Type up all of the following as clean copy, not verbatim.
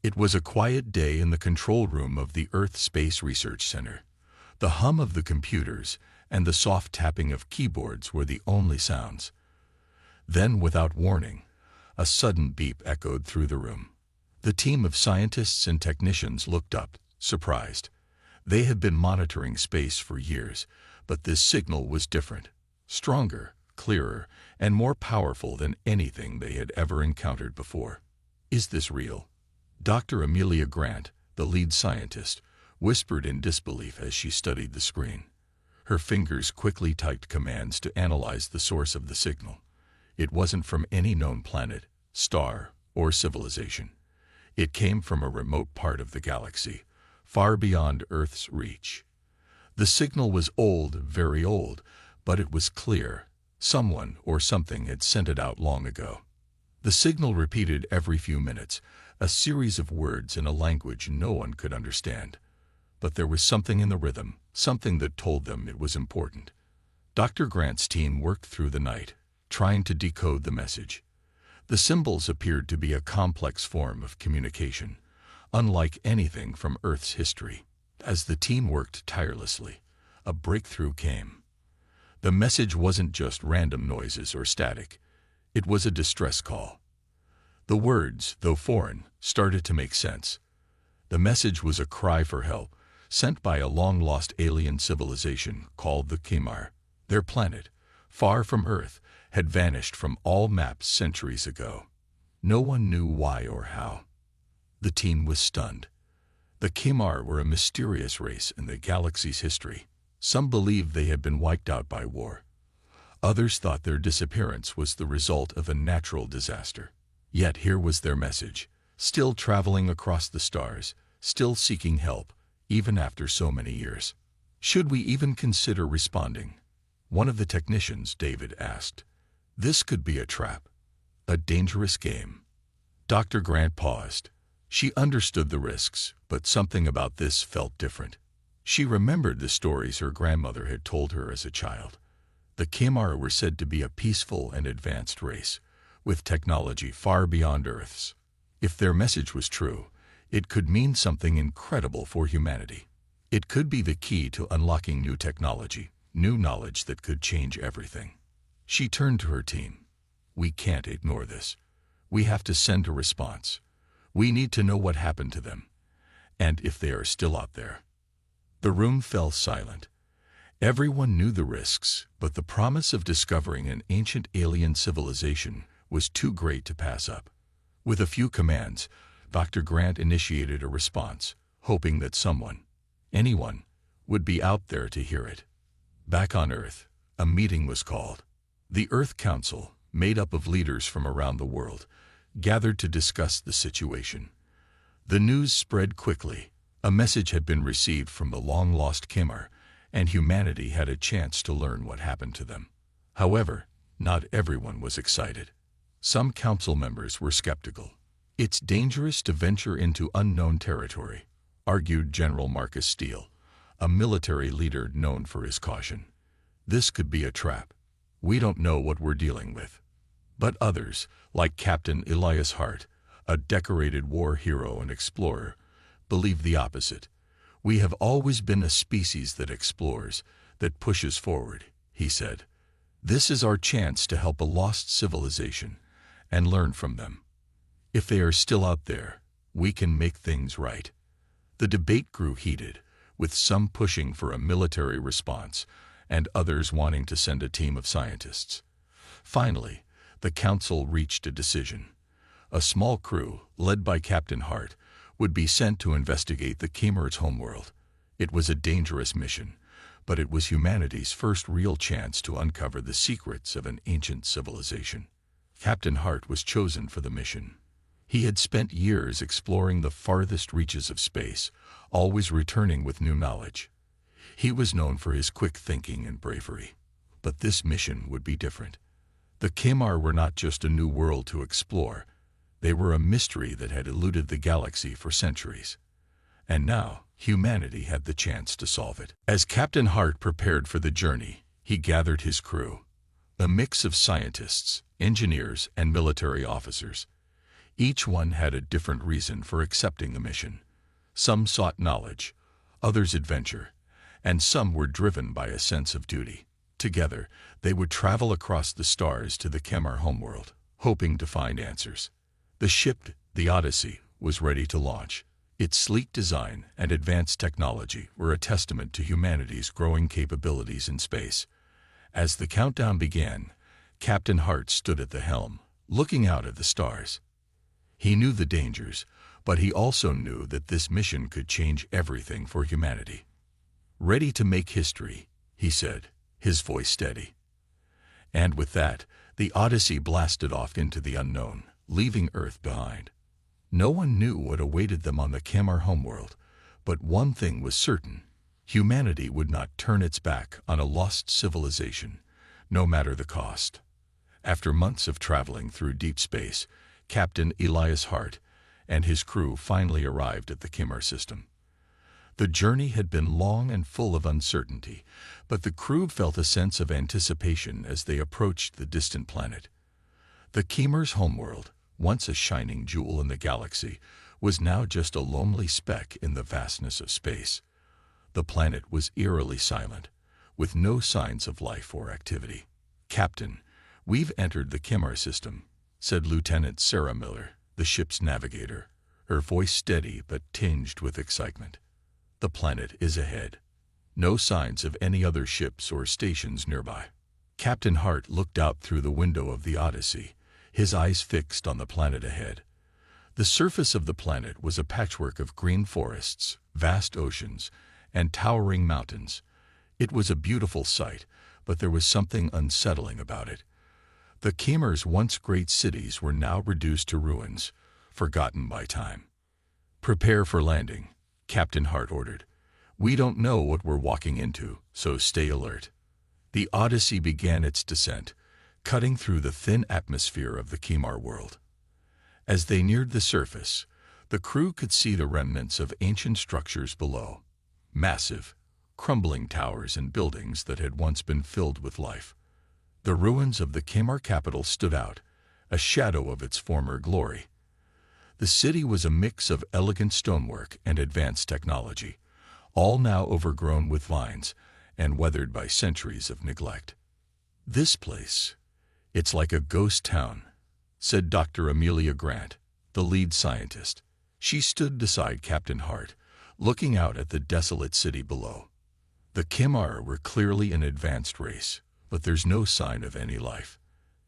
It was a quiet day in the control room of the Earth Space Research Center. The hum of the computers and the soft tapping of keyboards were the only sounds. Then, without warning, a sudden beep echoed through the room. The team of scientists and technicians looked up, surprised. They had been monitoring space for years, but this signal was different, stronger, clearer, and more powerful than anything they had ever encountered before. "Is this real?" Dr. Amelia Grant, the lead scientist, whispered in disbelief as she studied the screen. Her fingers quickly typed commands to analyze the source of the signal. It wasn't from any known planet, star, or civilization. It came from a remote part of the galaxy, far beyond Earth's reach. The signal was old, very old, but it was clear. Someone or something had sent it out long ago. The signal repeated every few minutes, a series of words in a language no one could understand. But there was something in the rhythm, something that told them it was important. Dr. Grant's team worked through the night, trying to decode the message. The symbols appeared to be a complex form of communication, unlike anything from Earth's history. As the team worked tirelessly, a breakthrough came. The message wasn't just random noises or static. It was a distress call. The words, though foreign, started to make sense. The message was a cry for help, sent by a long-lost alien civilization called the Khimar. Their planet, far from Earth, had vanished from all maps centuries ago. No one knew why or how. The team was stunned. The Khimar were a mysterious race in the galaxy's history. Some believed they had been wiped out by war. Others thought their disappearance was the result of a natural disaster. Yet here was their message, still traveling across the stars, still seeking help, even after so many years. "Should we even consider responding?" one of the technicians, David, asked. "This could be a trap, a dangerous game." Dr. Grant paused. She understood the risks, but something about this felt different. She remembered the stories her grandmother had told her as a child. The Khimar were said to be a peaceful and advanced race, with technology far beyond Earth's. If their message was true, it could mean something incredible for humanity. It could be the key to unlocking new technology, new knowledge that could change everything. She turned to her team. "We can't ignore this. We have to send a response. We need to know what happened to them, and if they are still out there." The room fell silent. Everyone knew the risks, but the promise of discovering an ancient alien civilization was too great to pass up. With a few commands, Dr. Grant initiated a response, hoping that someone, anyone, would be out there to hear it. Back on Earth, a meeting was called. The Earth Council, made up of leaders from around the world, gathered to discuss the situation. The news spread quickly. A message had been received from the long-lost Khimar, and humanity had a chance to learn what happened to them. However, not everyone was excited. Some council members were skeptical. "It's dangerous to venture into unknown territory," argued General Marcus Steele, a military leader known for his caution. "This could be a trap. We don't know what we're dealing with." But others, like Captain Elias Hart, a decorated war hero and explorer, believed the opposite. "We have always been a species that explores, that pushes forward," he said. "This is our chance to help a lost civilization and learn from them. If they are still out there, we can make things right." The debate grew heated, with some pushing for a military response and others wanting to send a team of scientists. Finally, the council reached a decision. A small crew, led by Captain Hart, would be sent to investigate the Khimar's homeworld. It was a dangerous mission, but it was humanity's first real chance to uncover the secrets of an ancient civilization. Captain Hart was chosen for the mission. He had spent years exploring the farthest reaches of space, always returning with new knowledge. He was known for his quick thinking and bravery. But this mission would be different. The Khimar were not just a new world to explore. They were a mystery that had eluded the galaxy for centuries. And now, humanity had the chance to solve it. As Captain Hart prepared for the journey, he gathered his crew, a mix of scientists, engineers, and military officers. Each one had a different reason for accepting the mission. Some sought knowledge, others adventure, and some were driven by a sense of duty. Together, they would travel across the stars to the Khmer homeworld, hoping to find answers. The ship, the Odyssey, was ready to launch. Its sleek design and advanced technology were a testament to humanity's growing capabilities in space. As the countdown began, Captain Hart stood at the helm, looking out at the stars. He knew the dangers, but he also knew that this mission could change everything for humanity. "Ready to make history," he said, his voice steady. And with that, the Odyssey blasted off into the unknown, leaving Earth behind. No one knew what awaited them on the Khmer homeworld, but one thing was certain: humanity would not turn its back on a lost civilization, no matter the cost. After months of traveling through deep space, Captain Elias Hart and his crew finally arrived at the Khmer system. The journey had been long and full of uncertainty, but the crew felt a sense of anticipation as they approached the distant planet. The Khmer's homeworld, once a shining jewel in the galaxy, was now just a lonely speck in the vastness of space. The planet was eerily silent, with no signs of life or activity. "Captain, we've entered the Khmer system," said Lieutenant Sarah Miller, the ship's navigator, her voice steady but tinged with excitement. "The planet is ahead. No signs of any other ships or stations nearby." Captain Hart looked out through the window of the Odyssey, his eyes fixed on the planet ahead. The surface of the planet was a patchwork of green forests, vast oceans, and towering mountains. It was a beautiful sight, but there was something unsettling about it. The Khmer's once great cities were now reduced to ruins, forgotten by time. "Prepare for landing," Captain Hart ordered. "We don't know what we're walking into, so stay alert." The Odyssey began its descent, cutting through the thin atmosphere of the Khmer world. As they neared the surface, the crew could see the remnants of ancient structures below. Massive, crumbling towers and buildings that had once been filled with life. The ruins of the Khmer capital stood out, a shadow of its former glory. The city was a mix of elegant stonework and advanced technology, all now overgrown with vines and weathered by centuries of neglect. "This place, it's like a ghost town," said Dr. Amelia Grant, the lead scientist. She stood beside Captain Hart, looking out at the desolate city below. "The Khmer were clearly an advanced race, but there's no sign of any life.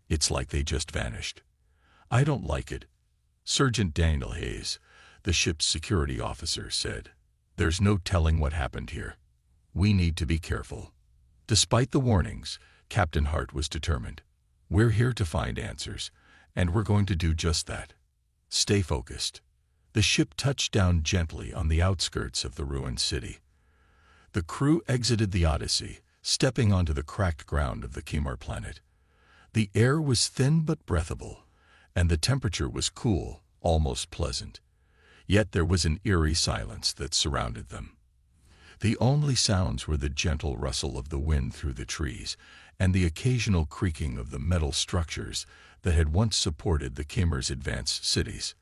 It's like they just vanished." "I don't like it," Sergeant Daniel Hayes, the ship's security officer, said. "There's no telling what happened here. We need to be careful." Despite the warnings, Captain Hart was determined. "We're here to find answers, and we're going to do just that. Stay focused." The ship touched down gently on the outskirts of the ruined city. The crew exited the Odyssey, stepping onto the cracked ground of the Khmer planet. The air was thin but breathable, and the temperature was cool, almost pleasant. Yet there was an eerie silence that surrounded them. The only sounds were the gentle rustle of the wind through the trees and the occasional creaking of the metal structures that had once supported the Khmer's advanced cities.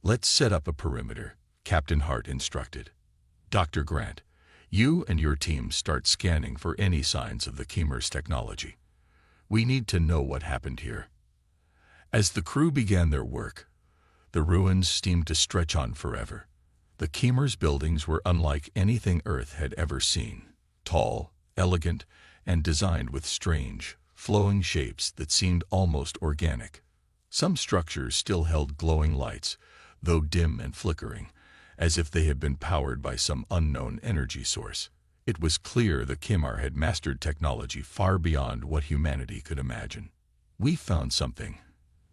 "Let's set up a perimeter," Captain Hart instructed. "Dr. Grant, you and your team start scanning for any signs of the Khmer's technology. We need to know what happened here." As the crew began their work, the ruins seemed to stretch on forever. The Khmer's buildings were unlike anything Earth had ever seen, tall, elegant, and designed with strange, flowing shapes that seemed almost organic. Some structures still held glowing lights, though dim and flickering, as if they had been powered by some unknown energy source. It was clear the Khmer had mastered technology far beyond what humanity could imagine. "We found something,"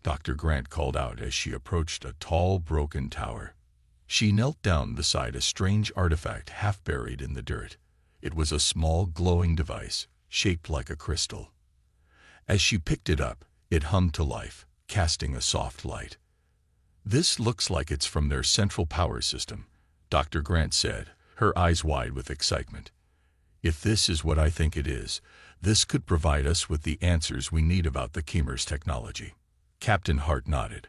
Dr. Grant called out as she approached a tall, broken tower. She knelt down beside a strange artifact half buried in the dirt. It was a small, glowing device, shaped like a crystal. As she picked it up, it hummed to life, casting a soft light. "This looks like it's from their central power system," Dr. Grant said, her eyes wide with excitement. "If this is what I think it is, this could provide us with the answers we need about the Khmer's technology." Captain Hart nodded.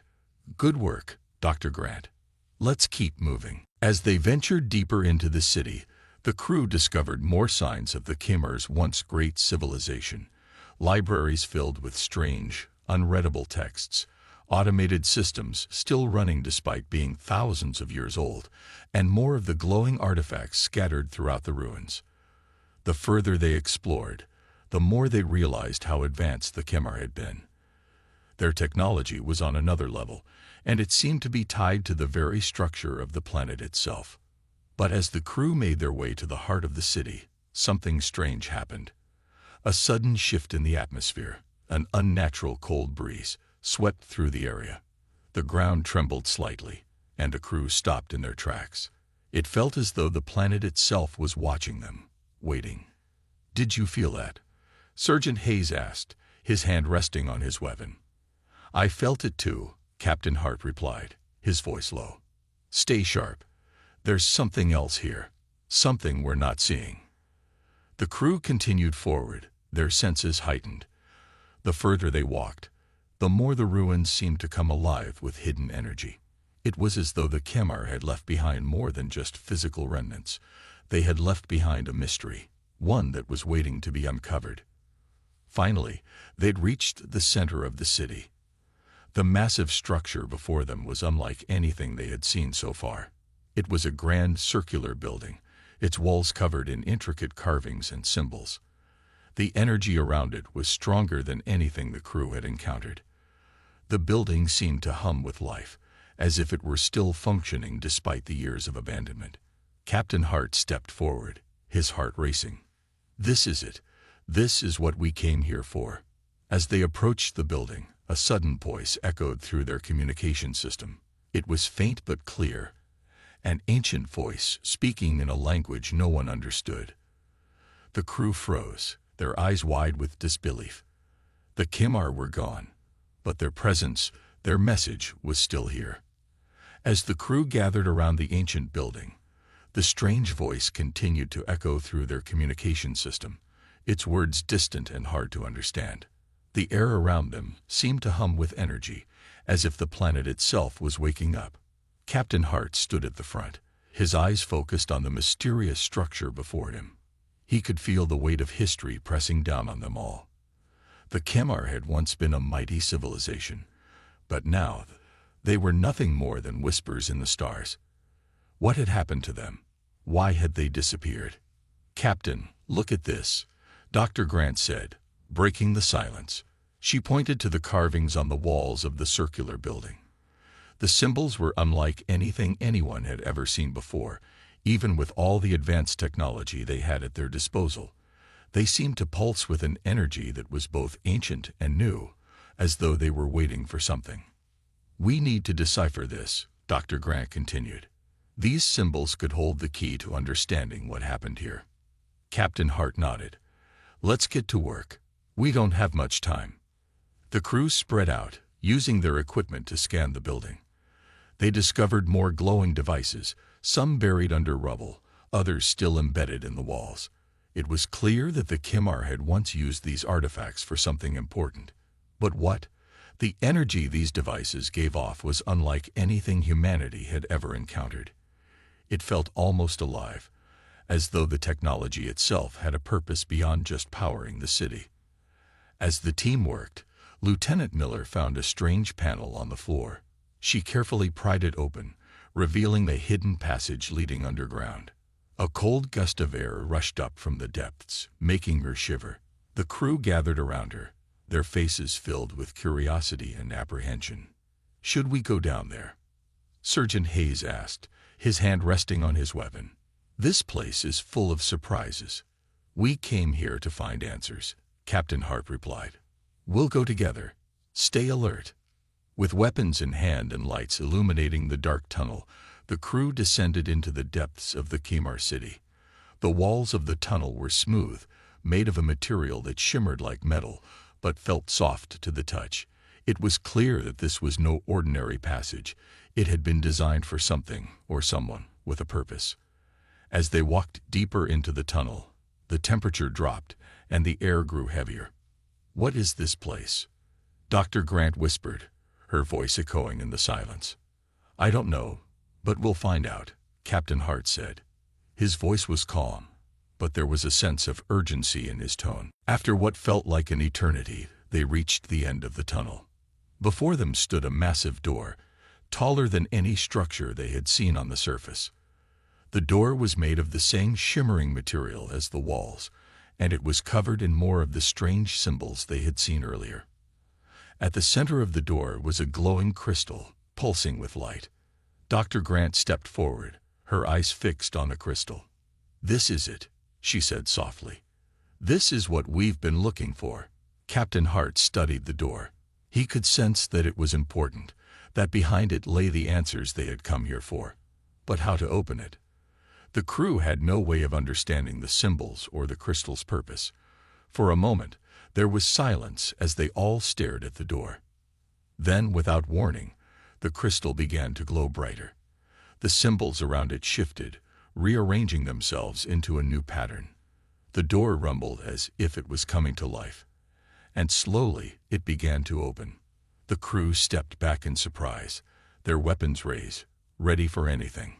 "Good work," Dr. Grant. Let's keep moving. As they ventured deeper into the city, the crew discovered more signs of the Khmer's once great civilization. Libraries filled with strange, unreadable texts, automated systems still running despite being thousands of years old, and more of the glowing artifacts scattered throughout the ruins. The further they explored, the more they realized how advanced the Khmer had been. Their technology was on another level, and it seemed to be tied to the very structure of the planet itself. But as the crew made their way to the heart of the city, something strange happened. A sudden shift in the atmosphere, an unnatural cold breeze, swept through the area. The ground trembled slightly, and the crew stopped in their tracks. It felt as though the planet itself was watching them, waiting. "Did you feel that?" Sergeant Hayes asked, his hand resting on his weapon. "I felt it too," Captain Hart replied, his voice low. "Stay sharp. There's something else here, something we're not seeing." The crew continued forward, their senses heightened. The further they walked, the more the ruins seemed to come alive with hidden energy. It was as though the Khmer had left behind more than just physical remnants. They had left behind a mystery, one that was waiting to be uncovered. Finally, they'd reached the center of the city. The massive structure before them was unlike anything they had seen so far. It was a grand circular building, its walls covered in intricate carvings and symbols. The energy around it was stronger than anything the crew had encountered. The building seemed to hum with life, as if it were still functioning despite the years of abandonment. Captain Hart stepped forward, his heart racing. "This is it. This is what we came here for." As they approached the building, a sudden voice echoed through their communication system. It was faint but clear, an ancient voice speaking in a language no one understood. The crew froze, their eyes wide with disbelief. The Khmer were gone, but their presence, their message, was still here. As the crew gathered around the ancient building, the strange voice continued to echo through their communication system, its words distant and hard to understand. The air around them seemed to hum with energy, as if the planet itself was waking up. Captain Hart stood at the front, his eyes focused on the mysterious structure before him. He could feel the weight of history pressing down on them all. The Khmer had once been a mighty civilization, but now they were nothing more than whispers in the stars. What had happened to them? Why had they disappeared? "Captain, look at this," Dr. Grant said, breaking the silence. She pointed to the carvings on the walls of the circular building. The symbols were unlike anything anyone had ever seen before, even with all the advanced technology they had at their disposal. They seemed to pulse with an energy that was both ancient and new, as though they were waiting for something. "We need to decipher this," Dr. Grant continued. "These symbols could hold the key to understanding what happened here." Captain Hart nodded. "Let's get to work. We don't have much time." The crew spread out, using their equipment to scan the building. They discovered more glowing devices, some buried under rubble, others still embedded in the walls. It was clear that the Khmer had once used these artifacts for something important. But what? The energy these devices gave off was unlike anything humanity had ever encountered. It felt almost alive, as though the technology itself had a purpose beyond just powering the city. As the team worked, Lieutenant Miller found a strange panel on the floor. She carefully pried it open, revealing a hidden passage leading underground. A cold gust of air rushed up from the depths, making her shiver. The crew gathered around her, their faces filled with curiosity and apprehension. "Should we go down there?" Sergeant Hayes asked, his hand resting on his weapon. "This place is full of surprises." "We came here to find answers," Captain Hart replied. "We'll go together. Stay alert." With weapons in hand and lights illuminating the dark tunnel, the crew descended into the depths of the Khmer city. The walls of the tunnel were smooth, made of a material that shimmered like metal, but felt soft to the touch. It was clear that this was no ordinary passage. It had been designed for something, or someone, with a purpose. As they walked deeper into the tunnel, the temperature dropped, and the air grew heavier. "What is this place?" Dr. Grant whispered, her voice echoing in the silence. I don't know, but we'll find out, Captain Hart said. His voice was calm, but there was a sense of urgency in his tone. After what felt like an eternity, they reached the end of the tunnel. Before them stood a massive door, taller than any structure they had seen on the surface. The door was made of the same shimmering material as the walls, and it was covered in more of the strange symbols they had seen earlier. At the center of the door was a glowing crystal, pulsing with light. Dr. Grant stepped forward, her eyes fixed on the crystal. "This is it," she said softly. "This is what we've been looking for." Captain Hart studied the door. He could sense that it was important, that behind it lay the answers they had come here for. But how to open it? The crew had no way of understanding the symbols or the crystal's purpose. For a moment, there was silence as they all stared at the door. Then, without warning, the crystal began to glow brighter. The symbols around it shifted, rearranging themselves into a new pattern. The door rumbled as if it was coming to life, and slowly it began to open. The crew stepped back in surprise, their weapons raised, ready for anything.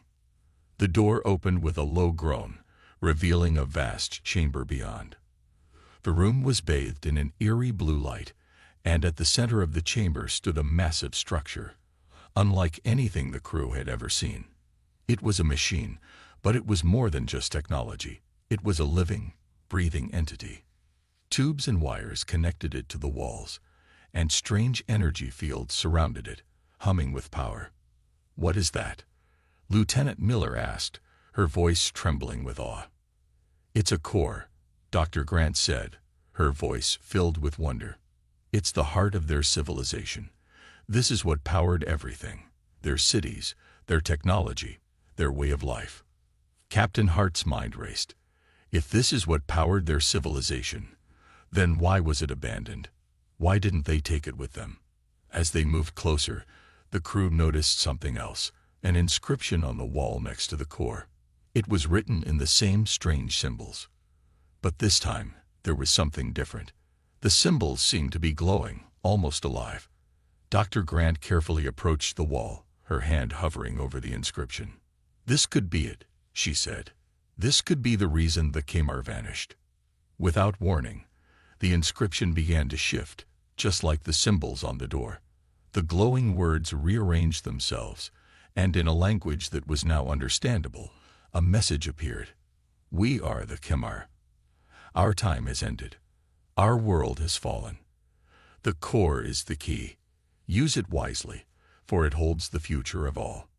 The door opened with a low groan, revealing a vast chamber beyond. The room was bathed in an eerie blue light, and at the center of the chamber stood a massive structure, unlike anything the crew had ever seen. It was a machine, but it was more than just technology. It was a living, breathing entity. Tubes and wires connected it to the walls, and strange energy fields surrounded it, humming with power. "What is that?" Lieutenant Miller asked, her voice trembling with awe. "It's a core," Dr. Grant said, her voice filled with wonder. "It's the heart of their civilization. This is what powered everything, their cities, their technology, their way of life." Captain Hart's mind raced. If this is what powered their civilization, then why was it abandoned? Why didn't they take it with them? As they moved closer, the crew noticed something else, an inscription on the wall next to the core. It was written in the same strange symbols. But this time, there was something different. The symbols seemed to be glowing, almost alive. Dr. Grant carefully approached the wall, her hand hovering over the inscription. "This could be it," she said. "This could be the reason the Kmar vanished." Without warning, the inscription began to shift, just like the symbols on the door. The glowing words rearranged themselves, and in a language that was now understandable, a message appeared. "We are the Kmar. Our time has ended. Our world has fallen. The core is the key. Use it wisely, for it holds the future of all."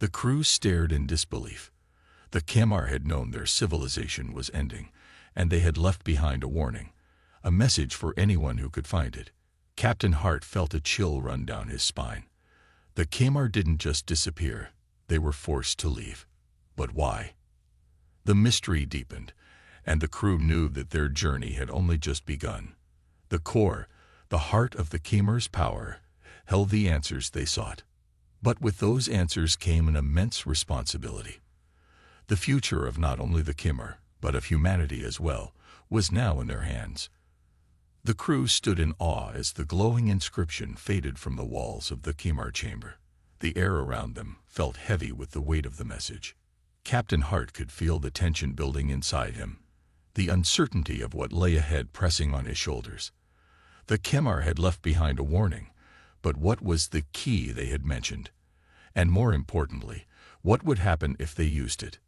The crew stared in disbelief. The Kmar had known their civilization was ending, and they had left behind a warning, a message for anyone who could find it. Captain Hart felt a chill run down his spine. The Kmar didn't just disappear, they were forced to leave. But why? The mystery deepened, and the crew knew that their journey had only just begun. The core, the heart of the Kmar's power, held the answers they sought. But with those answers came an immense responsibility. The future of not only the Kmar, but of humanity as well, was now in their hands. The crew stood in awe as the glowing inscription faded from the walls of the Kmar chamber. The air around them felt heavy with the weight of the message. Captain Hart could feel the tension building inside him, the uncertainty of what lay ahead pressing on his shoulders. The Kmar had left behind a warning, but what was the key they had mentioned? And more importantly, what would happen if they used it?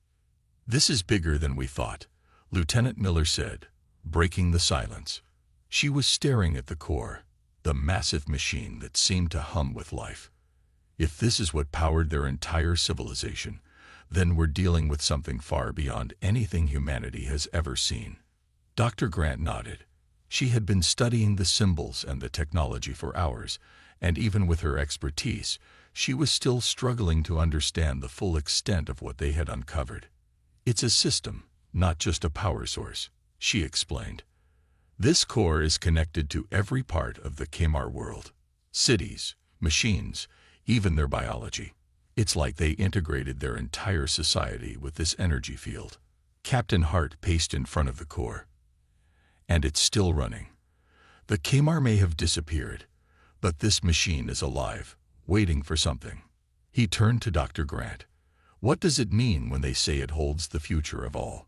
"This is bigger than we thought," Lieutenant Miller said, breaking the silence. She was staring at the core, the massive machine that seemed to hum with life. If this is what powered their entire civilization, then we're dealing with something far beyond anything humanity has ever seen. Dr. Grant nodded. She had been studying the symbols and the technology for hours, and even with her expertise, she was still struggling to understand the full extent of what they had uncovered. "It's a system, not just a power source," she explained. "This core is connected to every part of the Kmar world. Cities, machines, even their biology. It's like they integrated their entire society with this energy field." Captain Hart paced in front of the core. "And it's still running. The Kmar may have disappeared, but this machine is alive, waiting for something. He turned to Dr. Grant. What does it mean when they say it holds the future of all?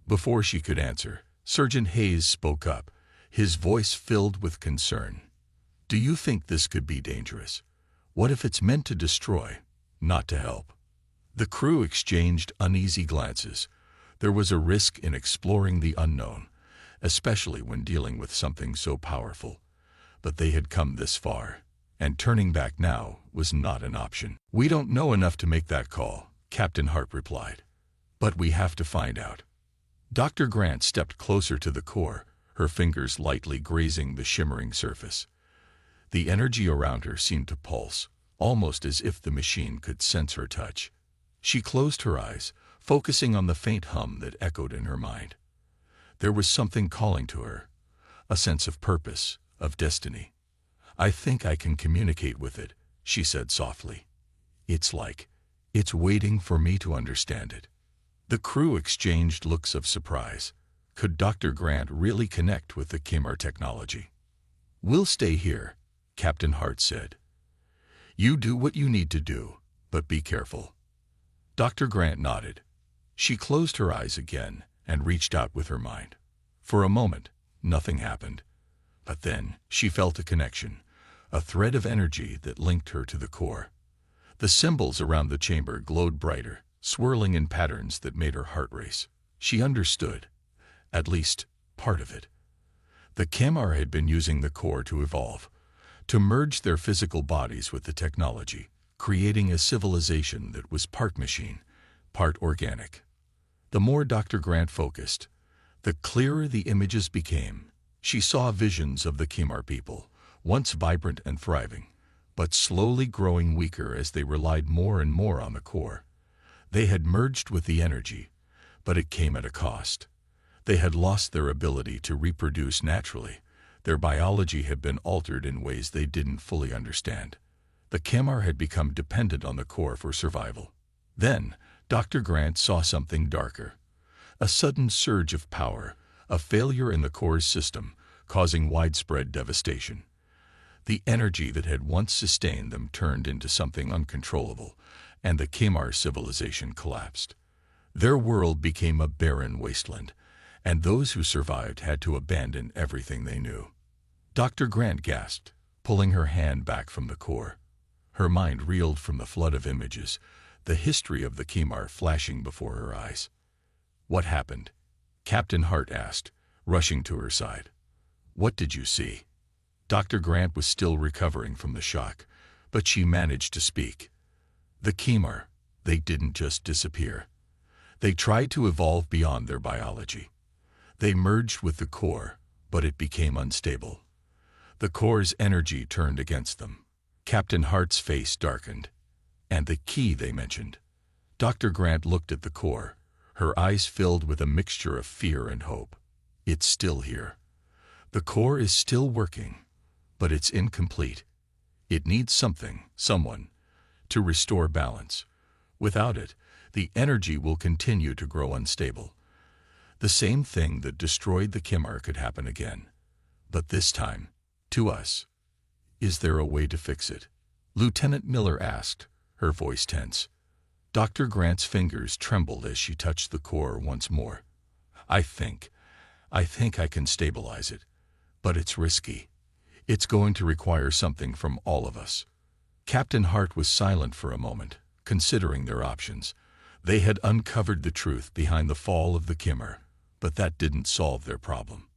Before she could answer, Sergeant Hayes spoke up, his voice filled with concern. Do you think this could be dangerous? What if it's meant to destroy, not to help? The crew exchanged uneasy glances. There was a risk in exploring the unknown, especially when dealing with something so powerful. But they had come this far, and turning back now was not an option. We don't know enough to make that call, Captain Hart replied. But we have to find out. Dr. Grant stepped closer to the core, her fingers lightly grazing the shimmering surface. The energy around her seemed to pulse, almost as if the machine could sense her touch. She closed her eyes, focusing on the faint hum that echoed in her mind. There was something calling to her, a sense of purpose, of destiny. I think I can communicate with it, she said softly. It's waiting for me to understand it. The crew exchanged looks of surprise. Could Dr. Grant really connect with the Khmer technology? We'll stay here, Captain Hart said. You do what you need to do, but be careful. Dr. Grant nodded. She closed her eyes again and reached out with her mind. For a moment, nothing happened. But then she felt a connection, a thread of energy that linked her to the core. The symbols around the chamber glowed brighter, swirling in patterns that made her heart race. She understood, at least part of it. The Khmer had been using the core to evolve, to merge their physical bodies with the technology, creating a civilization that was part machine, part organic. The more Dr. Grant focused, the clearer the images became. She saw visions of the Khmer people, once vibrant and thriving, but slowly growing weaker as they relied more and more on the core. They had merged with the energy, but it came at a cost. They had lost their ability to reproduce naturally. Their biology had been altered in ways they didn't fully understand. The Khmer had become dependent on the core for survival. Then, Dr. Grant saw something darker. A sudden surge of power, a failure in the core's system, causing widespread devastation. The energy that had once sustained them turned into something uncontrollable, and the Khmer civilization collapsed. Their world became a barren wasteland, and those who survived had to abandon everything they knew. Dr. Grant gasped, pulling her hand back from the core. Her mind reeled from the flood of images, the history of the Khmer flashing before her eyes. What happened? Captain Hart asked, rushing to her side. What did you see? Dr. Grant was still recovering from the shock, but she managed to speak. The Khmer, they didn't just disappear. They tried to evolve beyond their biology. They merged with the core, but it became unstable. The core's energy turned against them. Captain Hart's face darkened. And the key they mentioned. Dr. Grant looked at the core, her eyes filled with a mixture of fear and hope. It's still here. The core is still working, but it's incomplete. It needs someone, to restore balance. Without it, the energy will continue to grow unstable. The same thing that destroyed the Khmer could happen again. But this time, to us. Is there a way to fix it? Lieutenant Miller asked, her voice tense. Dr. Grant's fingers trembled as she touched the core once more. I think I can stabilize it, but it's risky. It's going to require something from all of us. Captain Hart was silent for a moment, considering their options. They had uncovered the truth behind the fall of the Khmer, but that didn't solve their problem.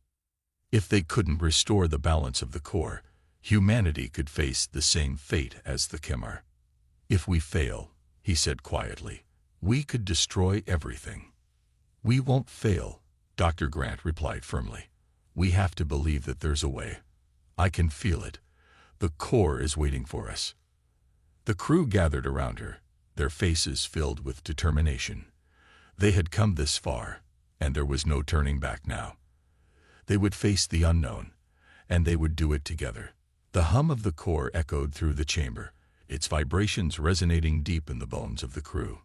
If they couldn't restore the balance of the core, humanity could face the same fate as the Khmer. If we fail, he said quietly, we could destroy everything. We won't fail, Dr. Grant replied firmly. We have to believe that there's a way. I can feel it. The core is waiting for us. The crew gathered around her, their faces filled with determination. They had come this far, and there was no turning back now. They would face the unknown, and they would do it together. The hum of the core echoed through the chamber, its vibrations resonating deep in the bones of the crew.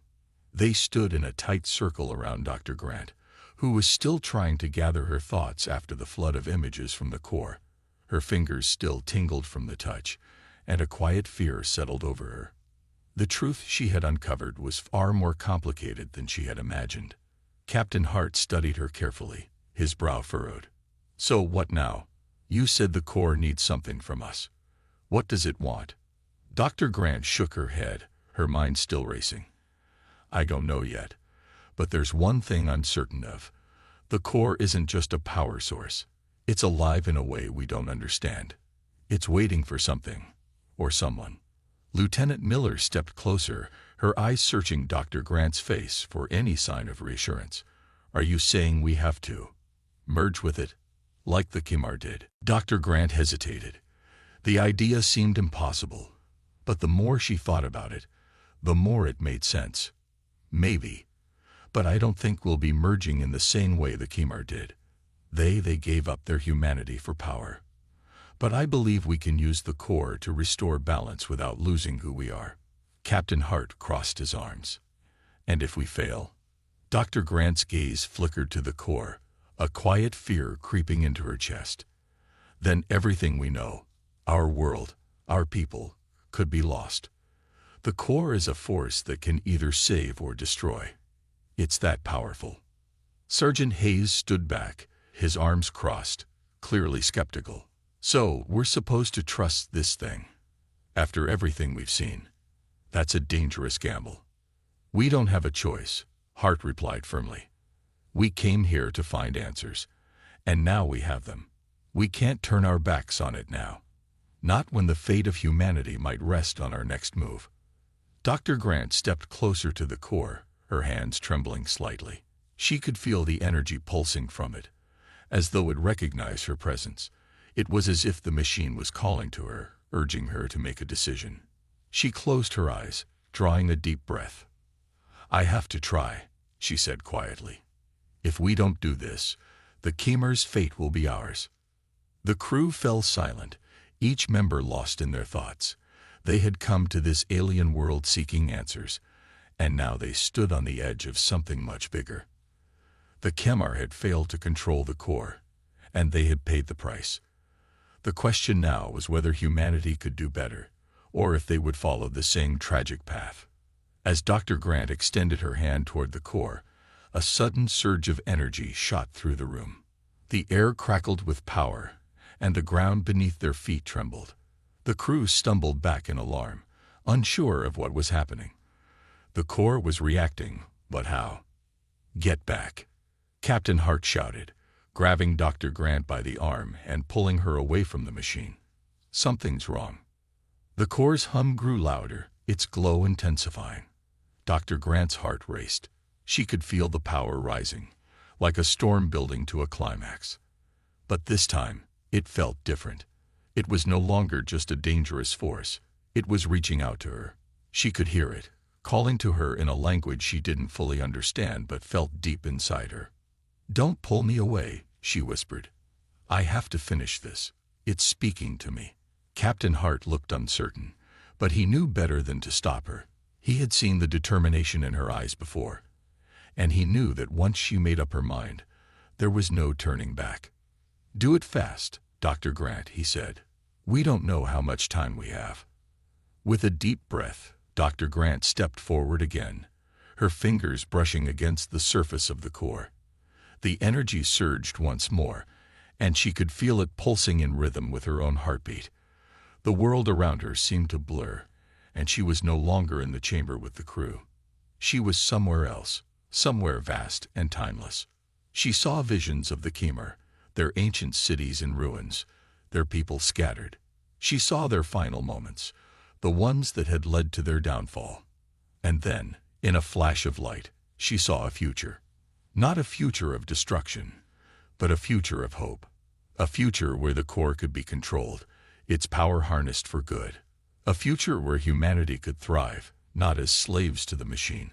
They stood in a tight circle around Dr. Grant, who was still trying to gather her thoughts after the flood of images from the core. Her fingers still tingled from the touch, and a quiet fear settled over her. The truth she had uncovered was far more complicated than she had imagined. Captain Hart studied her carefully, his brow furrowed. "So what now? You said the Corps needs something from us. What does it want?" Dr. Grant shook her head, her mind still racing. "I don't know yet, but there's one thing I'm certain of. The Corps isn't just a power source. It's alive in a way we don't understand. It's waiting for something, or someone." Lieutenant Miller stepped closer, her eyes searching Dr. Grant's face for any sign of reassurance. "Are you saying we have to merge with it, like the Khimar did?" Dr. Grant hesitated. The idea seemed impossible, but the more she thought about it, the more it made sense. "Maybe, but I don't think we'll be merging in the same way the Khimar did. They gave up their humanity for power. But I believe we can use the Corps to restore balance without losing who we are." Captain Hart crossed his arms. "And if we fail?" Dr. Grant's gaze flickered to the Corps, a quiet fear creeping into her chest. "Then everything we know, our world, our people, could be lost. The Corps is a force that can either save or destroy. It's that powerful." Sergeant Hayes stood back, his arms crossed, clearly skeptical. "So we're supposed to trust this thing? After everything we've seen? That's a dangerous gamble." "We don't have a choice," Hart replied firmly. "We came here to find answers, and now we have them. We can't turn our backs on it now. Not when the fate of humanity might rest on our next move." Dr. Grant stepped closer to the Corps, her hands trembling slightly. She could feel the energy pulsing from it, as though it recognized her presence. It was as if the machine was calling to her, urging her to make a decision. She closed her eyes, drawing a deep breath. "I have to try," she said quietly. "If we don't do this, the Khimar's fate will be ours." The crew fell silent, each member lost in their thoughts. They had come to this alien world seeking answers, and now they stood on the edge of something much bigger. The Khimar had failed to control the Corps, and they had paid the price. The question now was whether humanity could do better, or if they would follow the same tragic path. As Dr. Grant extended her hand toward the Corps, a sudden surge of energy shot through the room. The air crackled with power, and the ground beneath their feet trembled. The crew stumbled back in alarm, unsure of what was happening. The Corps was reacting, but how? "Get back!" Captain Hart shouted, grabbing Dr. Grant by the arm and pulling her away from the machine. "Something's wrong." The Corps' hum grew louder, its glow intensifying. Dr. Grant's heart raced. She could feel the power rising, like a storm building to a climax. But this time, it felt different. It was no longer just a dangerous force. It was reaching out to her. She could hear it, calling to her in a language she didn't fully understand but felt deep inside her. "Don't pull me away," she whispered. "I have to finish this. It's speaking to me." Captain Hart looked uncertain, but he knew better than to stop her. He had seen the determination in her eyes before, and he knew that once she made up her mind, there was no turning back. "Do it fast, Dr. Grant," he said. "We don't know how much time we have." With a deep breath, Dr. Grant stepped forward again, her fingers brushing against the surface of the Corps. The energy surged once more, and she could feel it pulsing in rhythm with her own heartbeat. The world around her seemed to blur, and she was no longer in the chamber with the crew. She was somewhere else, somewhere vast and timeless. She saw visions of the Khimar, their ancient cities in ruins, their people scattered. She saw their final moments, the ones that had led to their downfall. And then, in a flash of light, she saw a future. Not a future of destruction, but a future of hope. A future where the Corps could be controlled, its power harnessed for good. A future where humanity could thrive, not as slaves to the machine,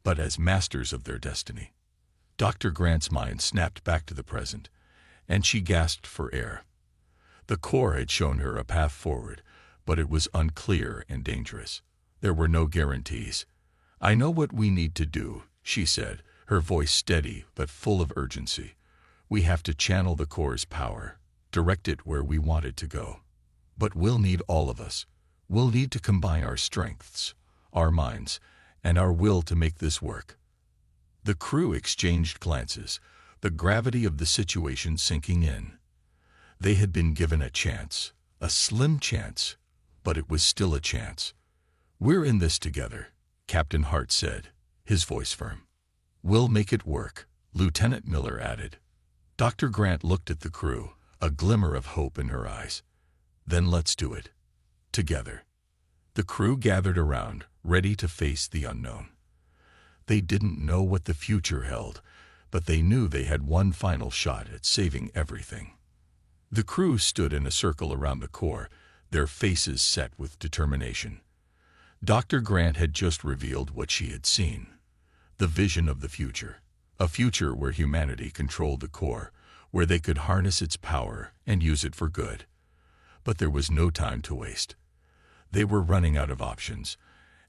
but as masters of their destiny. Dr. Grant's mind snapped back to the present, and she gasped for air. The Corps had shown her a path forward, but it was unclear and dangerous. There were no guarantees. "I know what we need to do," she said, her voice steady but full of urgency. "We have to channel the Corps' power, direct it where we want it to go. But we'll need all of us. We'll need to combine our strengths, our minds, and our will to make this work. The crew exchanged glances, the gravity of the situation sinking in. They had been given a chance, a slim chance, but it was still a chance. "We're in this together," Captain Hart said, his voice firm. "We'll make it work," Lieutenant Miller added. Dr. Grant looked at the crew, a glimmer of hope in her eyes. "Then let's do it. Together." The crew gathered around, ready to face the unknown. They didn't know what the future held, but they knew they had one final shot at saving everything. The crew stood in a circle around the core, their faces set with determination. Dr. Grant had just revealed what she had seen. The vision of the future. A future where humanity controlled the core, where they could harness its power and use it for good. But there was no time to waste. They were running out of options,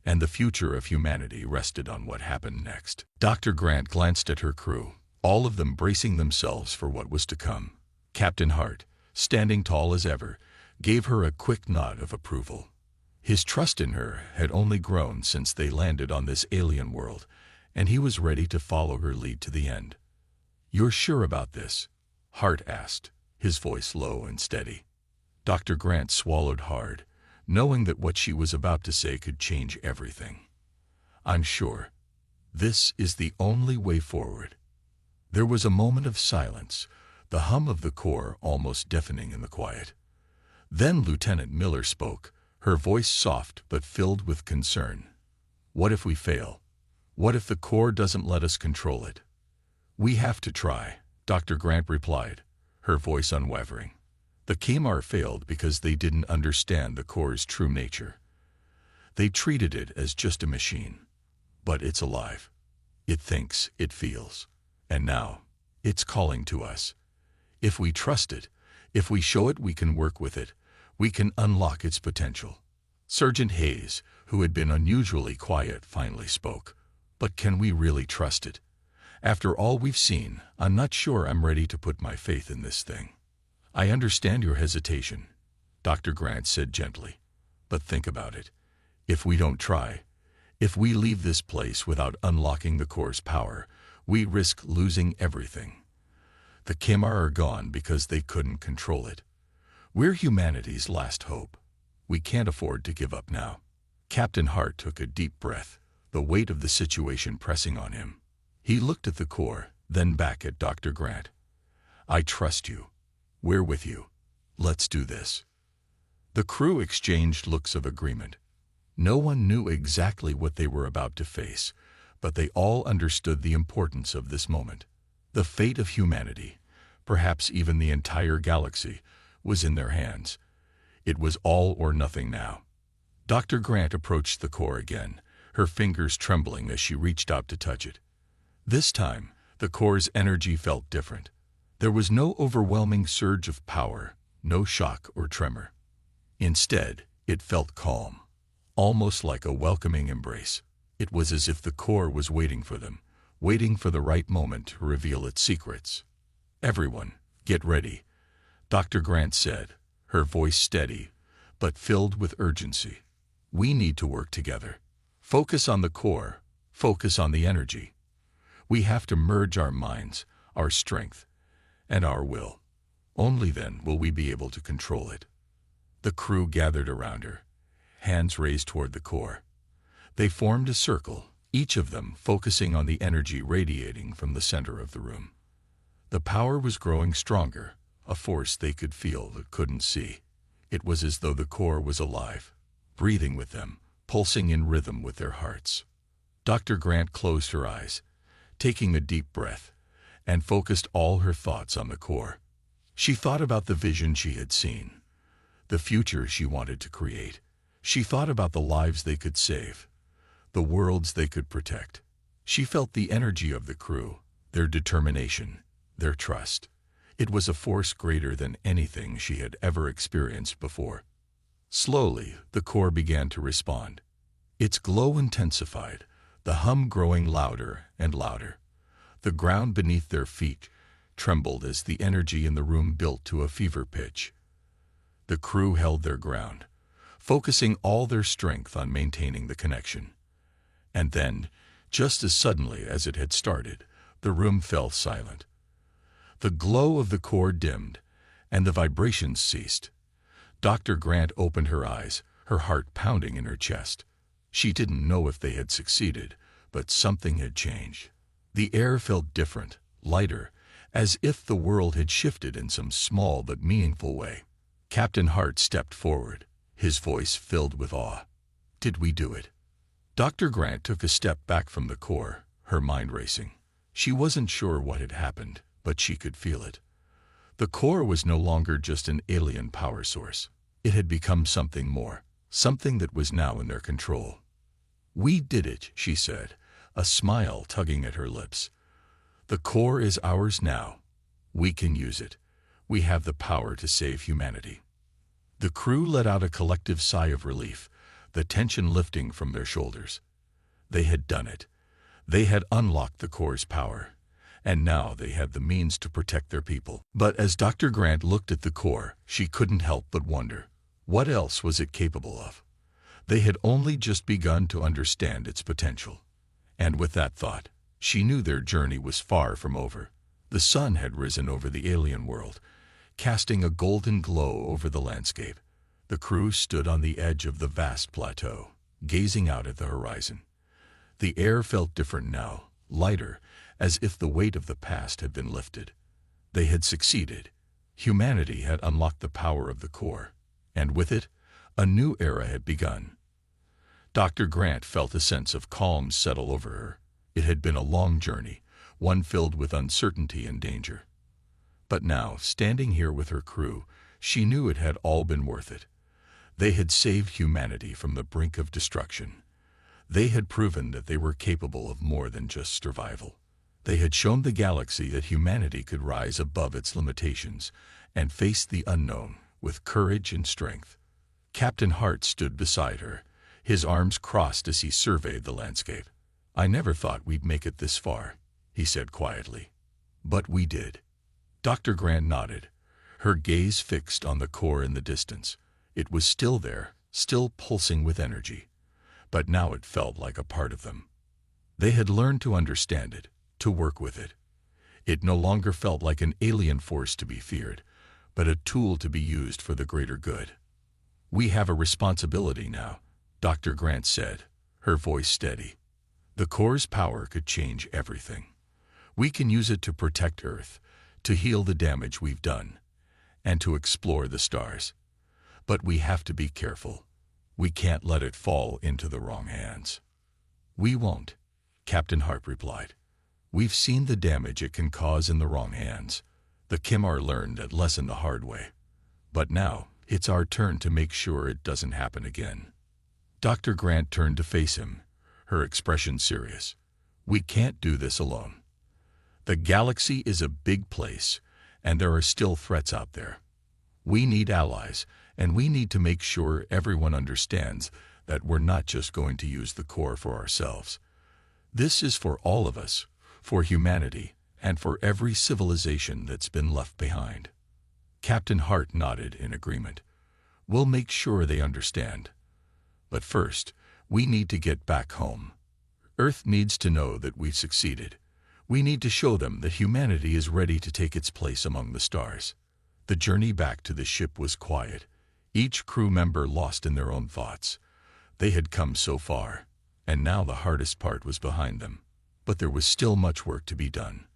and the future of humanity rested on what happened next. Dr. Grant glanced at her crew, all of them bracing themselves for what was to come. Captain Hart, standing tall as ever, gave her a quick nod of approval. His trust in her had only grown since they landed on this alien world, and he was ready to follow her lead to the end. "You're sure about this?" Hart asked, his voice low and steady. Dr. Grant swallowed hard, knowing that what she was about to say could change everything. "I'm sure. This is the only way forward." There was a moment of silence, the hum of the core almost deafening in the quiet. Then Lieutenant Miller spoke, her voice soft but filled with concern. "What if we fail? What if the core doesn't let us control it?" "We have to try," Dr. Grant replied, her voice unwavering. "The Kmar failed because they didn't understand the core's true nature. They treated it as just a machine. But it's alive. It thinks, it feels. And now, it's calling to us. If we trust it, if we show it we can work with it, we can unlock its potential." Sergeant Hayes, who had been unusually quiet, finally spoke. "But can we really trust it? After all we've seen, I'm not sure I'm ready to put my faith in this thing." "I understand your hesitation," Dr. Grant said gently. "But think about it. If we don't try, if we leave this place without unlocking the core's power, we risk losing everything. The Kmar are gone because they couldn't control it. We're humanity's last hope. We can't afford to give up now." Captain Hart took a deep breath, the weight of the situation pressing on him. He looked at the core, then back at Dr. Grant. "I trust you. We're with you. Let's do this." The crew exchanged looks of agreement. No one knew exactly what they were about to face, but they all understood the importance of this moment. The fate of humanity, perhaps even the entire galaxy, was in their hands. It was all or nothing now. Dr. Grant approached the core again, her fingers trembling as she reached out to touch it. This time, the core's energy felt different. There was no overwhelming surge of power, no shock or tremor. Instead, it felt calm, almost like a welcoming embrace. It was as if the core was waiting for them, waiting for the right moment to reveal its secrets. "Everyone, get ready," Dr. Grant said, her voice steady, but filled with urgency. "We need to work together. Focus on the core, focus on the energy. We have to merge our minds, our strength, and our will. Only then will we be able to control it." The crew gathered around her, hands raised toward the core. They formed a circle, each of them focusing on the energy radiating from the center of the room. The power was growing stronger, a force they could feel but couldn't see. It was as though the core was alive, breathing with them, pulsing in rhythm with their hearts. Dr. Grant closed her eyes, taking a deep breath, and focused all her thoughts on the core. She thought about the vision she had seen, the future she wanted to create. She thought about the lives they could save, the worlds they could protect. She felt the energy of the crew, their determination, their trust. It was a force greater than anything she had ever experienced before. Slowly, the core began to respond. Its glow intensified, the hum growing louder and louder. The ground beneath their feet trembled as the energy in the room built to a fever pitch. The crew held their ground, focusing all their strength on maintaining the connection. And then, just as suddenly as it had started, the room fell silent. The glow of the core dimmed, and the vibrations ceased. Dr. Grant opened her eyes, her heart pounding in her chest. She didn't know if they had succeeded, but something had changed. The air felt different, lighter, as if the world had shifted in some small but meaningful way. Captain Hart stepped forward, his voice filled with awe. "Did we do it?" Dr. Grant took a step back from the core, her mind racing. She wasn't sure what had happened, but she could feel it. The core was no longer just an alien power source. It had become something more, something that was now in their control. "We did it," she said, a smile tugging at her lips. "The core is ours now. We can use it. We have the power to save humanity." The crew let out a collective sigh of relief, the tension lifting from their shoulders. They had done it. They had unlocked the core's power, and now they had the means to protect their people. But as Dr. Grant looked at the core, she couldn't help but wonder, what else was it capable of? They had only just begun to understand its potential. And with that thought, she knew their journey was far from over. The sun had risen over the alien world, casting a golden glow over the landscape. The crew stood on the edge of the vast plateau, gazing out at the horizon. The air felt different now, lighter, as if the weight of the past had been lifted. They had succeeded. Humanity had unlocked the power of the core, and with it, a new era had begun. Dr. Grant felt a sense of calm settle over her. It had been a long journey, one filled with uncertainty and danger. But now, standing here with her crew, she knew it had all been worth it. They had saved humanity from the brink of destruction. They had proven that they were capable of more than just survival. They had shown the galaxy that humanity could rise above its limitations and face the unknown with courage and strength. Captain Hart stood beside her, his arms crossed as he surveyed the landscape. "I never thought we'd make it this far," he said quietly. "But we did." Dr. Grant nodded, her gaze fixed on the core in the distance. It was still there, still pulsing with energy. But now it felt like a part of them. They had learned to understand it, to work with it. It no longer felt like an alien force to be feared, but a tool to be used for the greater good. "We have a responsibility now," Dr. Grant said, her voice steady. "The core's power could change everything. We can use it to protect Earth, to heal the damage we've done, and to explore the stars. But we have to be careful. We can't let it fall into the wrong hands." "We won't," Captain Hart replied. "We've seen the damage it can cause in the wrong hands. The Kimar learned that lesson the hard way. But now, it's our turn to make sure it doesn't happen again." Dr. Grant turned to face him, her expression serious. "We can't do this alone. The galaxy is a big place, and there are still threats out there. We need allies, and we need to make sure everyone understands that we're not just going to use the core for ourselves. This is for all of us, for humanity, and for every civilization that's been left behind." Captain Hart nodded in agreement. "We'll make sure they understand. But first, we need to get back home. Earth needs to know that we've succeeded. We need to show them that humanity is ready to take its place among the stars." The journey back to the ship was quiet, each crew member lost in their own thoughts. They had come so far, and now the hardest part was behind them. But there was still much work to be done.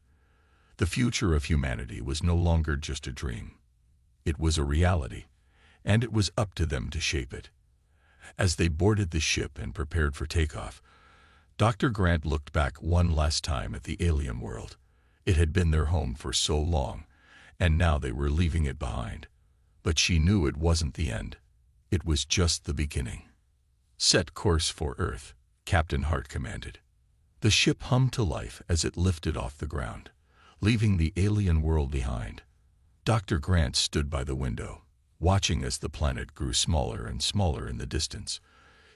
The future of humanity was no longer just a dream. It was a reality, and it was up to them to shape it. As they boarded the ship and prepared for takeoff, Dr. Grant looked back one last time at the alien world. It had been their home for so long, and now they were leaving it behind. But she knew it wasn't the end. It was just the beginning. "Set course for Earth," Captain Hart commanded. The ship hummed to life as it lifted off the ground, leaving the alien world behind. Dr. Grant stood by the window, watching as the planet grew smaller and smaller in the distance.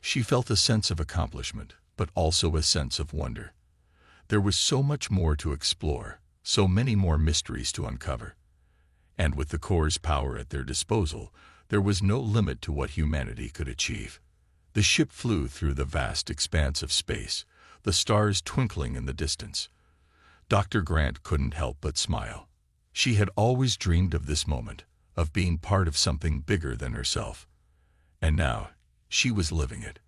She felt a sense of accomplishment, but also a sense of wonder. There was so much more to explore, so many more mysteries to uncover. And with the core's power at their disposal, There was no limit to what humanity could achieve. The ship flew through the vast expanse of space, the stars twinkling in the distance. Dr. Grant couldn't help but smile. She had always dreamed of this moment, of being part of something bigger than herself. And now, she was living it.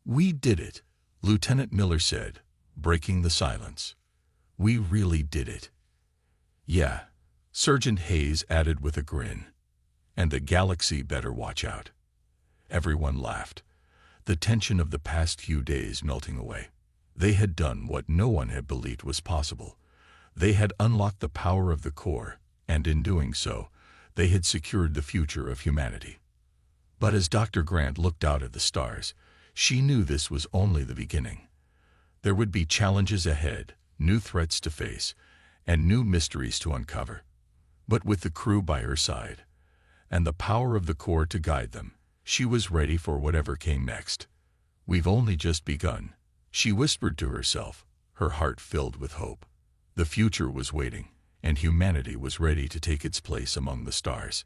"We did it," Lieutenant Miller said, breaking the silence. "We really did it." "Yeah," Sergeant Hayes added with a grin. "And the galaxy better watch out." Everyone laughed, the tension of the past few days melting away. They had done what no one had believed was possible. They had unlocked the power of the core, and in doing so, they had secured the future of humanity. But as Dr. Grant looked out at the stars, she knew this was only the beginning. There would be challenges ahead, new threats to face, and new mysteries to uncover. But with the crew by her side, and the power of the core to guide them, she was ready for whatever came next. "We've only just begun," she whispered to herself, her heart filled with hope. The future was waiting, and humanity was ready to take its place among the stars.